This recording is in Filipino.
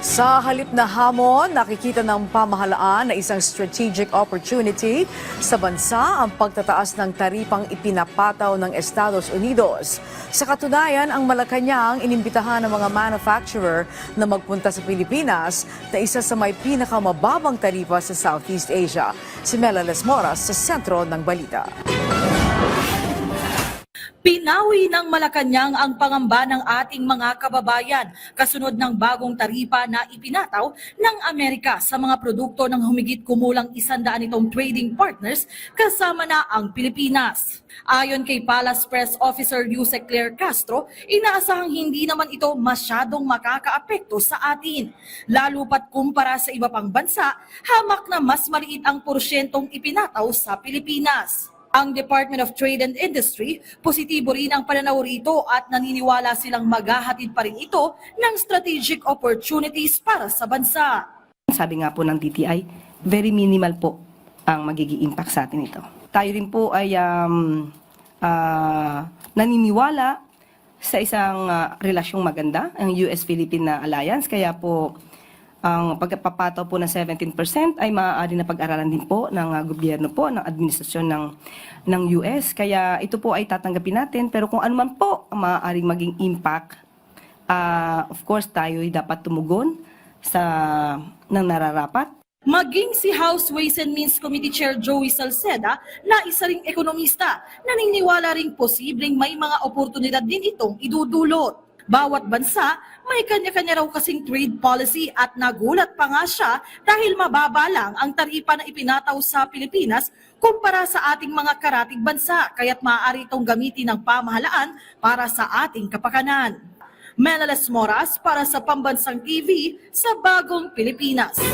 Sa halip na hamon, nakikita ng pamahalaan na isang strategic opportunity sa bansa ang pagtataas ng taripang ipinapataw ng Estados Unidos. Sa katunayan, ang Malacanang inimbitahan ng mga manufacturer na magpunta sa Pilipinas na isa sa may pinakamababang taripa sa Southeast Asia. Si Mela Lesmoras sa sentro ng balita. Pinawi ng Malacanang ang pangamba ng ating mga kababayan kasunod ng bagong taripa na ipinataw ng Amerika sa mga produkto ng humigit kumulang 100 nitong trading partners kasama na ang Pilipinas. Ayon kay Palace Press Officer Yusek Claire Castro, inaasahang hindi naman ito masyadong makakaapekto sa atin. Lalo pat kumpara sa iba pang bansa, hamak na mas maliit ang porsyentong ipinataw sa Pilipinas. Ang Department of Trade and Industry, positibo rin ang pananaw rito at naniniwala silang maghahatid pa rin ito ng strategic opportunities para sa bansa. Sabi nga po ng DTI, very minimal po ang magiging impact sa atin ito. Tayo rin po ay naniniwala sa isang relasyong maganda, ang US-Philippine Alliance, kaya po ang pagpapataw po ng 17% ay maaari na pag-aralan din po ng gobyerno po, ng administrasyon ng US. Kaya ito po ay tatanggapin natin. Pero kung ano man po ang maaaring maging impact, of course tayo ay dapat tumugon ng nararapat. Maging si House Ways and Means Committee Chair Joey Salceda na isa ring ekonomista, naniniwala ring posibleng may mga oportunidad din itong idudulot. Bawat bansa may kanya-kanya raw kasing trade policy at nagulat pa nga siya dahil mababa lang ang taripa na ipinataw sa Pilipinas kumpara sa ating mga karatig bansa, kaya't maaari itong gamitin ng pamahalaan para sa ating kapakanan. Mela Lesmoras para sa Pambansang TV sa Bagong Pilipinas.